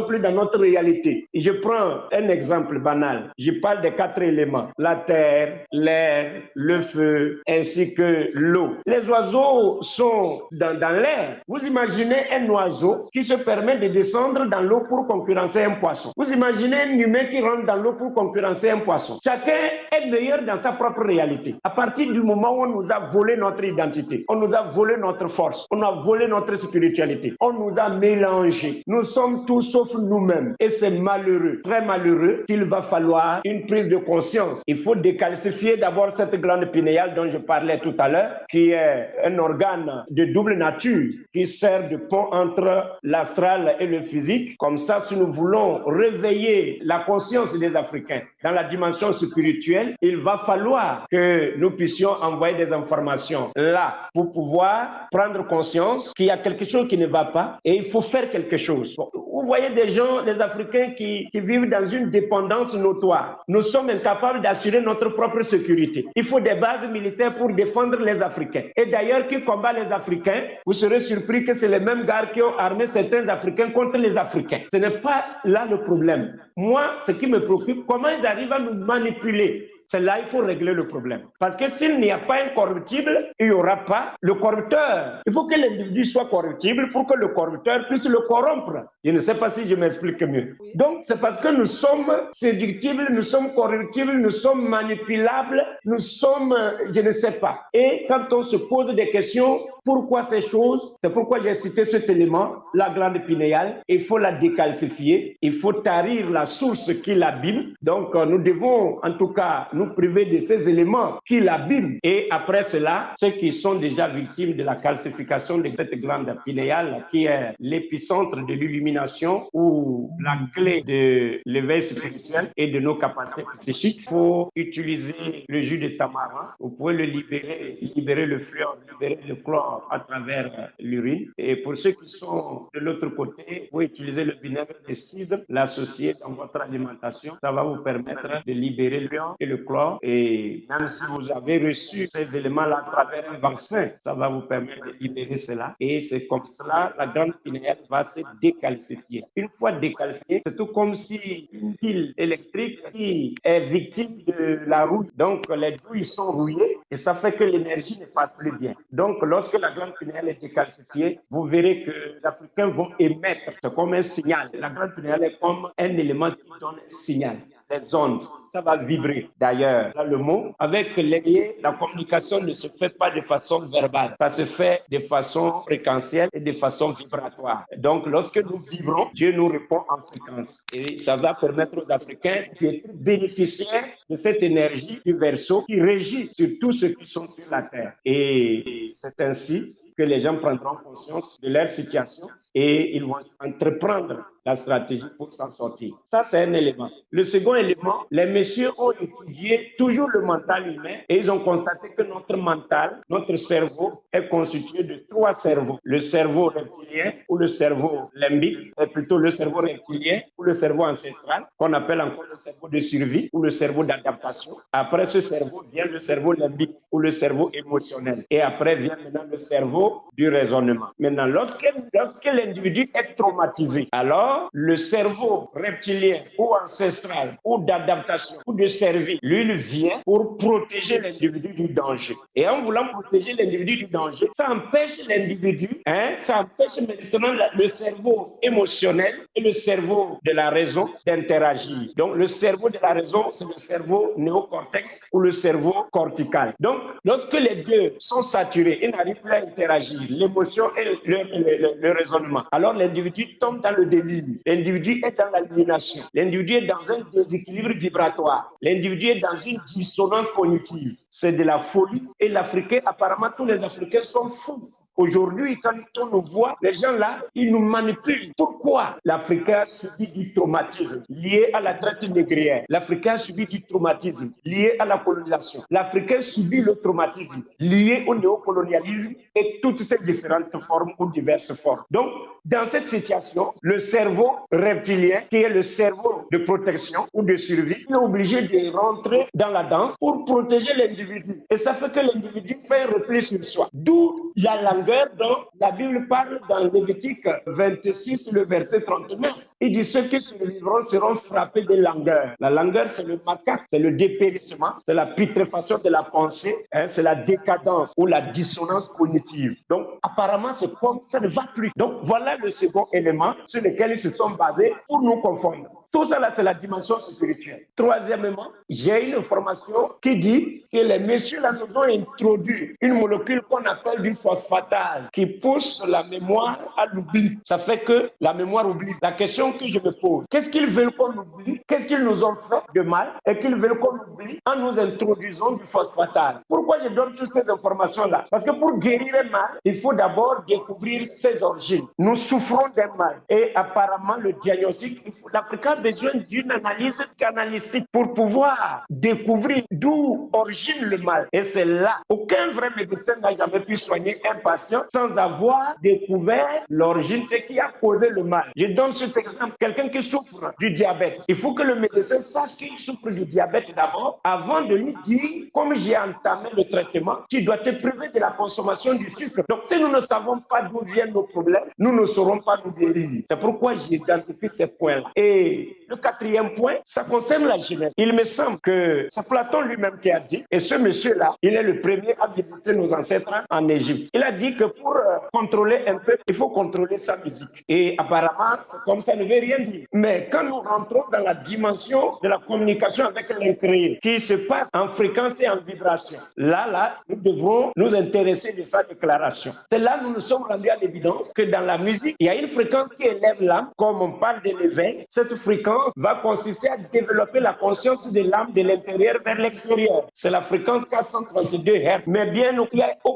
plus dans notre réalité. Et je prends un exemple banal, je parle des 4 éléments, la terre, l'air, le feu, ainsi que l'eau. Les oiseaux sont dans l'air. Vous imaginez un oiseau qui se permet de descendre dans l'eau pour concurrencer un poisson. Vous imaginez un humain qui rentre dans l'eau pour concurrencer un poisson. Chacun est meilleur dans sa propre réalité. À partir du moment où on nous a volé notre identité, on nous a volé notre force, on a volé notre spiritualité, on nous a mélangés. Nous sommes tous sauf nous-mêmes. Et c'est malheureux, très malheureux, qu'il va falloir une prise de conscience. Il faut décalcifier d'abord cette glande pinéale dont je parlais tout à l'heure, qui est un organe de double nature, qui sert de pont entre l'astral et le physique. Comme ça, si nous voulons réveiller la conscience des Africains dans la dimension spirituelle, il va falloir que nous puissions envoyer des informations là pour pouvoir prendre conscience qu'il y a quelque chose qui ne va pas et il faut faire quelque chose. Vous voyez des gens, des Africains qui vivent dans une dépendance notoire. Nous sommes incapables d'assurer notre propre sécurité. Il faut des bases militaires pour défendre les Africains. Et d'ailleurs, qui combat les Africains, vous serez surpris que c'est les mêmes gars qui ont armé certains Africains contre les Africains. Ce n'est pas là le problème. Moi, ce qui me préoccupe, comment ils arrivent à nous manipuler. C'est là qu'il faut régler le problème. Parce que s'il n'y a pas un corruptible, il n'y aura pas le corrupteur. Il faut que l'individu soit corruptible pour que le corrupteur puisse le corrompre. Je ne sais pas si je m'explique mieux. Donc, c'est parce que nous sommes séductibles, nous sommes corruptibles, nous sommes manipulables, nous sommes, je ne sais pas. Et quand on se pose des questions, pourquoi ces choses? C'est pourquoi j'ai cité cet élément, la glande pinéale. Il faut la décalcifier, il faut tarir la source qui l'abîme. Donc, nous devons, en tout cas, nous priver de ces éléments qui l'abîment. Et après cela, ceux qui sont déjà victimes de la calcification de cette glande pinéale, qui est l'épicentre de l'illumination ou la clé de l'éveil spirituel et de nos capacités psychiques, il faut utiliser le jus de tamarin. Vous pouvez le libérer le fluor, libérer le chlore à travers l'urine. Et pour ceux qui sont de l'autre côté, vous pouvez utiliser le vinaigre de cidre, l'associer dans votre alimentation. Ça va vous permettre de libérer l'ion et le chlore. Et même si vous avez reçu ces éléments-là à travers un vaccin, ça va vous permettre de libérer cela. Et c'est comme cela, la glande pinéale va se décalcifier. Une fois décalcifiée, c'est tout comme si une pile électrique qui est victime de la rouille. Donc, les douilles sont rouillées et ça fait que l'énergie ne passe plus bien. Donc, lorsque la glande pinéale est décalcifiée, vous verrez que les Africains vont émettre, c'est comme un signal. La glande pinéale est comme un élément qui donne un signal. Les ondes, ça va vibrer. D'ailleurs, là le mot, avec l'ailier, la communication ne se fait pas de façon verbale. Ça se fait de façon fréquentielle et de façon vibratoire. Donc, lorsque nous vibrons, Dieu nous répond en fréquence. Et ça va permettre aux Africains d'être bénéficiaires de cette énergie du Verseau qui régit sur tous ceux qui sont sur la terre. Et c'est ainsi que les gens prendront conscience de leur situation et ils vont entreprendre la stratégie pour s'en sortir. Ça, c'est un élément. Le second élément, les messieurs ont étudié toujours le mental humain et ils ont constaté que notre mental, notre cerveau est constitué de 3 cerveaux. Le cerveau reptilien ou le cerveau limbique, et plutôt le cerveau reptilien ou le cerveau ancestral, qu'on appelle encore le cerveau de survie ou le cerveau d'adaptation. Après ce cerveau vient le cerveau limbique ou le cerveau émotionnel. Et après vient maintenant le cerveau du raisonnement. Maintenant, lorsque l'individu est traumatisé, alors le cerveau reptilien ou ancestral ou d'adaptation ou de service, lui, il vient pour protéger l'individu du danger. Et en voulant protéger l'individu du danger, ça empêche l'individu, ça empêche maintenant le cerveau émotionnel et le cerveau de la raison d'interagir. Donc, le cerveau de la raison, c'est le cerveau néocortex ou le cerveau cortical. Donc, lorsque les deux sont saturés, ils n'arrivent plus à interagir, l'émotion et le raisonnement, alors l'individu tombe dans le délire. L'individu est dans l'aliénation. L'individu est dans un déséquilibre vibratoire. L'individu est dans une dissonance cognitive. C'est de la folie. Et l'Africain, apparemment, tous les Africains sont fous. Aujourd'hui, quand on nous voit, les gens là, ils nous manipulent. Pourquoi l'Africain a subi du traumatisme lié à la traite négrière? L'Africain a subi du traumatisme lié à la colonisation. L'Africain subit le traumatisme lié au néocolonialisme et toutes ces différentes formes ou diverses formes. Donc, dans cette situation, le cerveau reptilien, qui est le cerveau de protection ou de survie, est obligé de rentrer dans la danse pour protéger l'individu. Et ça fait que l'individu fait un repli sur soi. D'où la langueur dont la Bible parle dans Lévitique 26, le verset 39. Il dit ceux qui survivront seront frappés de langueur. La langueur, c'est le macaque, c'est le dépérissement, c'est la putréfaction de la pensée, c'est la décadence ou la dissonance cognitive. Donc, apparemment, c'est comme ça ne va plus. Donc, voilà le second élément sur lequel ils se sont basés pour nous confondre. Tout ça, là, c'est la dimension spirituelle. Troisièmement, j'ai une information qui dit que les messieurs là nous ont introduit une molécule qu'on appelle du phosphatase qui pousse la mémoire à l'oubli. Ça fait que la mémoire oublie. La question que je me pose, qu'est-ce qu'ils veulent qu'on oublie? Qu'est-ce qu'ils nous ont fait de mal et qu'ils veulent qu'on oublie en nous introduisant du phosphatase? Pourquoi je donne toutes ces informations-là? Parce que pour guérir un mal, il faut d'abord découvrir ses origines. Nous souffrons d'un mal et apparemment le diagnostic, l'Africain a besoin d'une analyse canalistique pour pouvoir découvrir d'où origine le mal. Et c'est là, aucun vrai médecin n'a jamais pu soigner un patient sans avoir découvert l'origine, ce qui a causé le mal. Je donne cet exemple, quelqu'un qui souffre du diabète. Il faut que le médecin sache qu'il souffre du diabète d'abord, avant de lui dire, comme j'ai entamé le traitement, tu dois te priver de la consommation du sucre. Donc si nous ne savons pas d'où viennent nos problèmes, nous ne saurons pas nous guérir. C'est pourquoi j'identifie ces points-là. Et le quatrième point, ça concerne la jeunesse. Il me semble que c'est Platon lui-même qui a dit, et ce monsieur-là, il est le premier à visiter nos ancêtres en Égypte. Il a dit que pour contrôler un peuple, il faut contrôler sa musique. Et apparemment, c'est comme ça ne veut rien dire. Mais quand nous rentrons dans la dimension de la communication avec l'incréé, qui se passe en fréquence et en vibration, là, nous devrons nous intéresser de sa déclaration. C'est là que nous nous sommes rendus à l'évidence que dans la musique, il y a une fréquence qui élève l'âme, comme on parle de l'éveil. Cette fréquence va consister à développer la conscience de l'âme de l'intérieur vers l'extérieur. C'est la fréquence 432 Hz. Mais bien,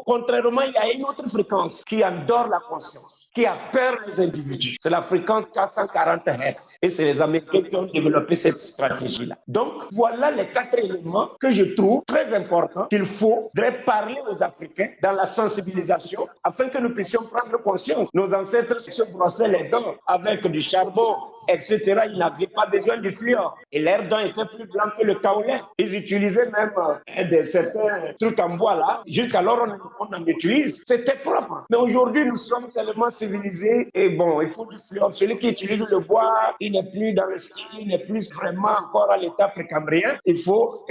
contrairement, il y a une autre fréquence qui endort la conscience, qui a peur les individus. C'est la fréquence 440 Hz. Et c'est les Américains qui ont développé cette stratégie-là. Donc, voilà les 4 éléments que je trouve très importants qu'il faudrait parler aux Africains dans la sensibilisation afin que nous puissions prendre conscience. Nos ancêtres se brossaient les dents avec du charbon, etc. Ils n'avaient pas besoin du fluor. Et leurs dents étaient plus blancs que le kaolin. Ils utilisaient même certains trucs en bois là. Jusqu'alors, on en utilise. C'était propre. Mais aujourd'hui, nous sommes tellement civilisés. Et bon, il faut du fluor. Celui qui utilise le bois, il n'est plus dans le style, il n'est plus vraiment encore à l'état précambrien. Et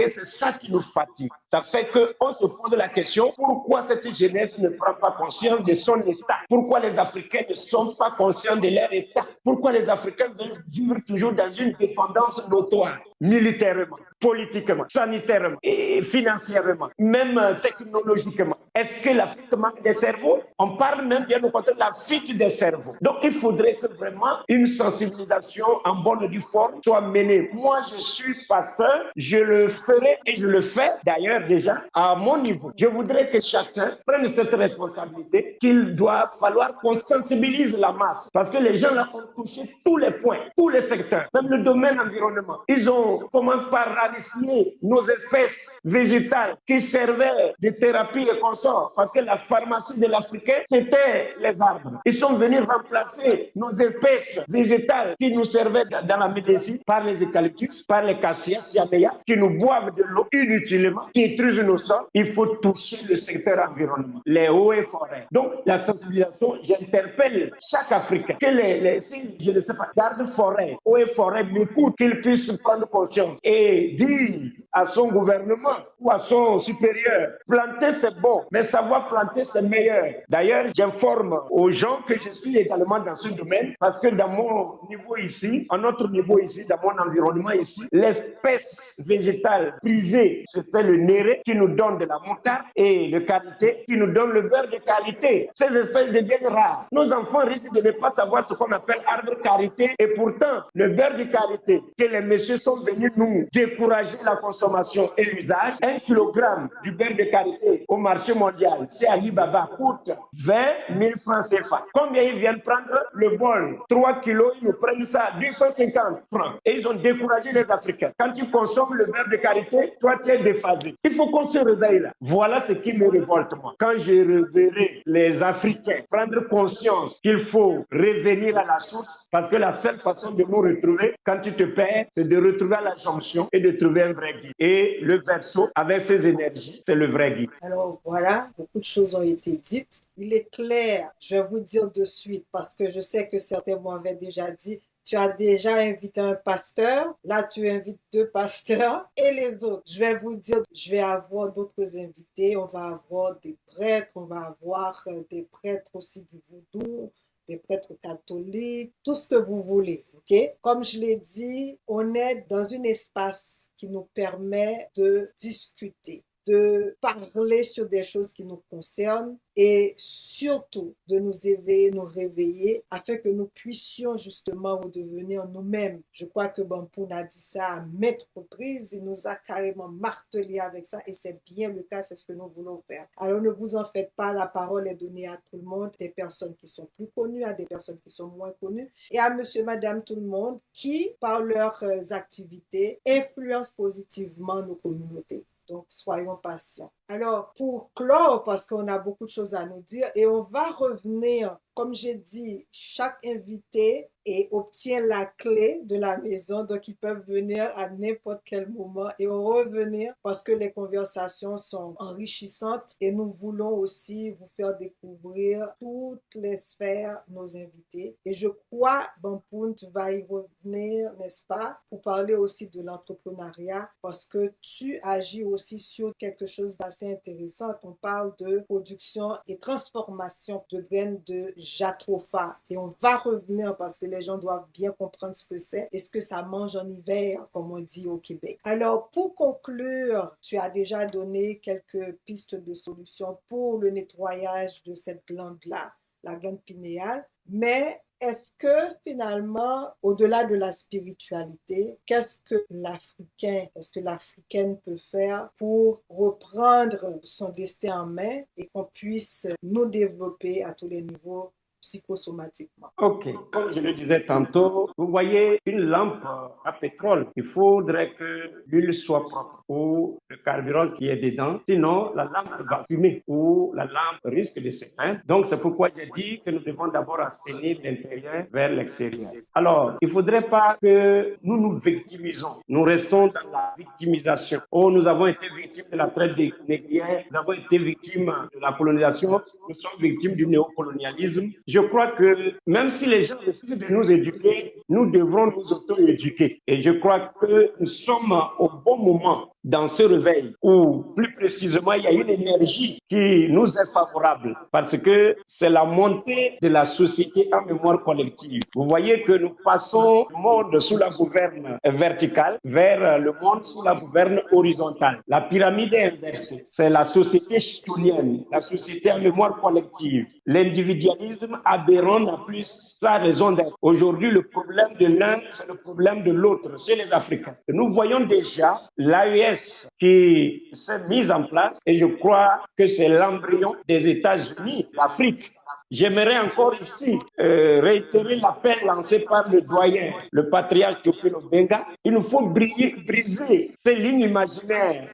c'est ça qui nous fatigue. Ça fait qu'on se pose la question, pourquoi cette jeunesse ne prend pas conscience de son état? Pourquoi les Africains ne sont pas conscients de leur état? Pourquoi les Africains veulent vivre toujours dans une dépendance notoire, militairement, politiquement, sanitairement, et financièrement, même technologiquement? Est-ce que l'Afrique manque des cerveaux? On parle même bien au contraire de la fuite des cerveaux. Donc il faudrait que vraiment une sensibilisation en bonne et due forme soit menée. Moi, je suis pasteur, je le ferai et je le fais d'ailleurs déjà à mon niveau. Je voudrais que chacun prenne cette responsabilité, qu'il doit falloir qu'on sensibilise la masse. Parce que les gens là ont touché tous les points, tous les secteurs, même le domaine environnement. Ils ont commencé par rarifier nos espèces végétales qui servaient de thérapie et consorts. Parce que la pharmacie de l'Africain, c'était les arbres. Ils sont venus remplacer nos espèces végétales qui nous servaient dans la médecine par les eucalyptus, par les cassias, siaméas, qui nous boivent de l'eau inutilement, qui détruisent nos sols. Il faut toucher le secteur environnement, les hauts et forêts. Donc, la sensibilisation, j'interpelle chaque Africain que je ne sais pas, garde-forêt, hauts et forêt m'écoutent, qu'ils puissent prendre conscience et dire à son gouvernement ou à son supérieur, planter c'est bon, mais savoir planter c'est meilleur. D'ailleurs, j'informe aux gens que je suis également dans ce domaine parce que dans mon niveau ici, à notre niveau ici, dans mon environnement ici, l'espèce végétale prisée, c'était le néré qui nous donne de la moutarde et de qualité, qui nous donne le beurre de qualité. Ces espèces deviennent rares. Nos enfants risquent de ne pas savoir ce qu'on appelle arbre karité et pourtant, le beurre de qualité que les messieurs sont venus nous décourager la consommation consommation et l'usage. 1 kg du beurre de karité au marché mondial chez Alibaba coûte 20 000 francs CFA. Combien ils viennent prendre le bol? 3 kilos, ils nous prennent ça à 250 francs. Et ils ont découragé les Africains. Quand tu consommes le beurre de karité, toi tu es déphasé. Il faut qu'on se réveille là. Voilà ce qui me révolte moi. Quand je reverrai les Africains prendre conscience qu'il faut revenir à la source, parce que la seule façon de nous retrouver quand tu te perds, c'est de retrouver à la jonction et de trouver un vrai guide. Et le verso, avec ses énergies, c'est le vrai guide. Alors voilà, beaucoup de choses ont été dites. Il est clair, je vais vous dire de suite, parce que je sais que certains m'avaient déjà dit, tu as déjà invité un pasteur, là tu invites 2 pasteurs et les autres. Je vais vous dire, je vais avoir d'autres invités, on va avoir des prêtres, on va avoir des prêtres aussi du vaudou, des prêtres catholiques, tout ce que vous voulez, ok? Comme je l'ai dit, on est dans un espace qui nous permet de discuter, de parler sur des choses qui nous concernent et surtout de nous éveiller, nous réveiller afin que nous puissions justement redevenir nous-mêmes. Je crois que Bampoun a dit ça à maintes reprises, il nous a carrément martelé avec ça et c'est bien le cas, c'est ce que nous voulons faire. Alors ne vous en faites pas, la parole est donnée à tout le monde, des personnes qui sont plus connues, à des personnes qui sont moins connues et à monsieur, madame, tout le monde qui, par leurs activités, influencent positivement nos communautés. Donc, soyons patients. Alors, pour clore, parce qu'on a beaucoup de choses à nous dire, et on va revenir, comme j'ai dit, chaque invité obtient la clé de la maison, donc ils peuvent venir à n'importe quel moment et revenir parce que les conversations sont enrichissantes et nous voulons aussi vous faire découvrir toutes les sphères, nos invités. Et je crois, Bampoun, tu vas y revenir, n'est-ce pas, pour parler aussi de l'entrepreneuriat parce que tu agis aussi sur quelque chose d'assez intéressant. On parle de production et transformation de graines de jatropha et on va revenir parce que les gens doivent bien comprendre ce que c'est et ce que ça mange en hiver, comme on dit au Québec. Alors, pour conclure, tu as déjà donné quelques pistes de solutions pour le nettoyage de cette glande-là, la glande pinéale, mais est-ce que finalement, au-delà de la spiritualité, qu'est-ce que l'Africain, est-ce que l'Africaine peut faire pour reprendre son destin en main et qu'on puisse nous développer à tous les niveaux psychosomatiquement? Ok, comme je le disais tantôt, vous voyez une lampe à pétrole, il faudrait que l'huile soit propre ou le carburant qui est dedans, sinon la lampe va fumer ou la lampe risque de s'éteindre. Donc c'est pourquoi j'ai dit que nous devons d'abord assainir l'intérieur vers l'extérieur. Alors, il ne faudrait pas que nous nous victimisons, nous restons dans la victimisation. Oh, nous avons été victimes de la traite des négrières, nous avons été victimes de la colonisation, nous sommes victimes du néocolonialisme. Je crois que même si les gens refusent de nous éduquer, nous devrons nous auto-éduquer. Et je crois que nous sommes au bon moment dans ce réveil où, plus précisément, il y a une énergie qui nous est favorable parce que c'est la montée de la société en mémoire collective. Vous voyez que nous passons du monde sous la gouverne verticale vers le monde sous la gouverne horizontale. La pyramide est inversée. C'est la société chitonienne, la société en mémoire collective. L'individualisme aberrant n'a plus sa raison d'être. Aujourd'hui, le problème de l'un, c'est le problème de l'autre, chez les Africains. Et nous voyons déjà l'AES qui s'est mise en place et je crois que c'est l'embryon des États-Unis, l'Afrique. J'aimerais encore ici réitérer l'appel lancé par le doyen, le patriarche Théophile Obenga. Il nous faut briser ces lignes imaginaires,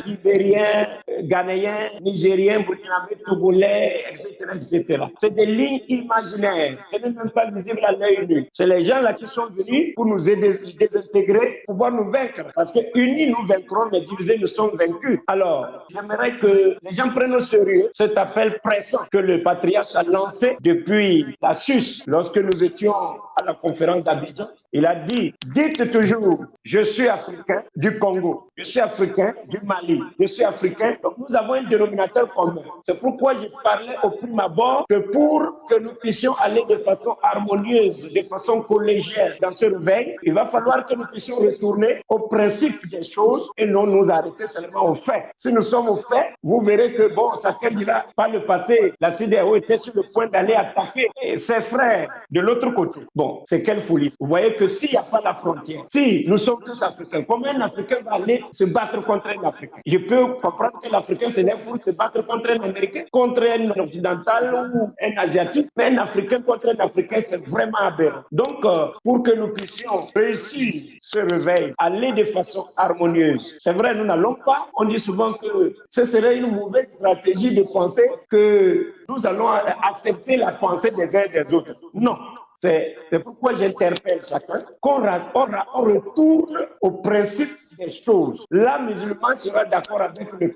libériens, ghanéens, nigériens, burkinabés, togolais, etc. C'est des lignes imaginaires. Ce n'est même pas visible à l'œil nu. C'est les gens là qui sont venus pour nous aider, désintégrer, pour pouvoir nous vaincre. Parce que unis nous vaincrons, mais divisés nous sommes vaincus. Alors, j'aimerais que les gens prennent au sérieux cet appel pressant que le patriarche a lancé depuis la Suisse lorsque nous étions à la conférence d'Abidjan. Il a dit, dites toujours, je suis africain du Congo, je suis africain du Mali, je suis africain. Donc nous avons un dénominateur commun. C'est pourquoi je parlais au prime abord que pour que nous puissions aller de façon harmonieuse, de façon collégiale dans ce réveil, il va falloir que nous puissions retourner au principe des choses et non nous arrêter seulement aux faits. Si nous sommes aux faits, vous verrez que bon, chacun dira, par le passé, la CEDEAO était sur le point d'aller attaquer ses frères de l'autre côté. Bon, c'est quelle folie. Vous voyez que s'il n'y a pas la frontière, si nous sommes tous Africains, comment un Africain va aller se battre contre un Africain? Je peux comprendre que l'Africain se lève pour se battre contre un Américain, contre un Occidental ou un Asiatique, mais un Africain contre un Africain, c'est vraiment aberrant. Donc, pour que nous puissions réussir ce réveil, aller de façon harmonieuse, c'est vrai, nous n'allons pas, on dit souvent que ce serait une mauvaise stratégie de penser que nous allons accepter la pensée des uns et des autres. Non. C'est pourquoi j'interpelle chacun qu'on retourne au principe des choses. La musulman sera d'accord avec le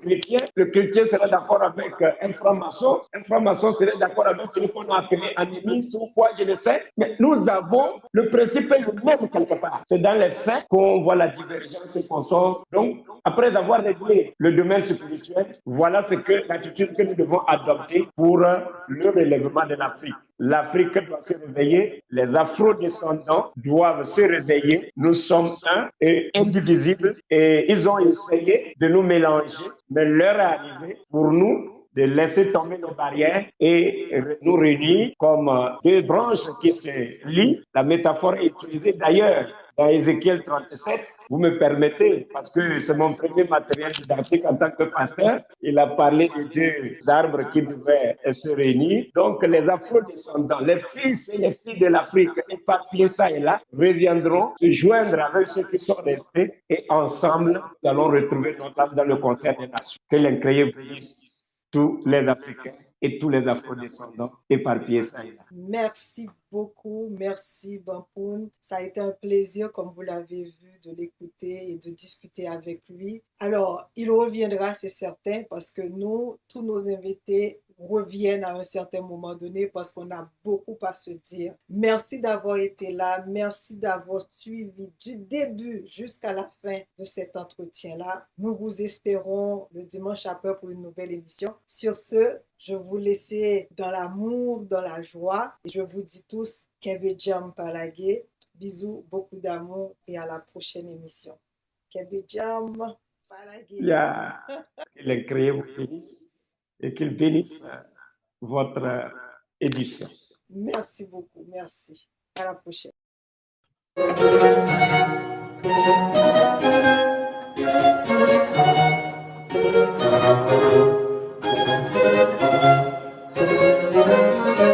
chrétien sera d'accord avec un franc-maçon serait d'accord avec celui qu'on a appelé animiste ou quoi, je ne sais. Mais nous avons, le principe est le même quelque part. C'est dans les faits qu'on voit la divergence et qu'on sort. Donc, après avoir réglé le domaine spirituel, voilà l'attitude que nous devons adopter pour le relèvement de l'Afrique. L'Afrique doit se réveiller, les afro-descendants doivent se réveiller. Nous sommes un et indivisibles et ils ont essayé de nous mélanger, mais l'heure est arrivée pour nous de laisser tomber nos barrières et nous réunir comme deux branches qui se lient. La métaphore est utilisée d'ailleurs dans Ézéchiel 37. Vous me permettez, parce que c'est mon premier matériel didactique en tant que pasteur, il a parlé de deux arbres qui devaient se réunir. Donc les afro-descendants, les fils et les filles de l'Afrique, éparpillés ça et là, reviendront se joindre avec ceux qui sont restés et ensemble, nous allons retrouver notre âme dans le concert des nations. Que l'incréé bénisse tous les Africains et tous les afro-descendants éparpillés ça et là. Merci beaucoup, merci Bampoun. Ça a été un plaisir, comme vous l'avez vu, de l'écouter et de discuter avec lui. Alors, il reviendra, c'est certain, parce que tous nos invités reviennent à un certain moment donné parce qu'on a beaucoup à se dire. Merci d'avoir été là, merci d'avoir suivi du début jusqu'à la fin de cet entretien-là. Nous vous espérons le dimanche après pour une nouvelle émission. Sur ce, je vous laisse dans l'amour, dans la joie et je vous dis tous Kebe Jam Palagé. Bisous, beaucoup d'amour et à la prochaine émission. Kebe Jam Palagé. Qu'il ait créé vous bénisse et qu'il bénisse votre édition. Merci beaucoup, merci. À la prochaine. Thank you.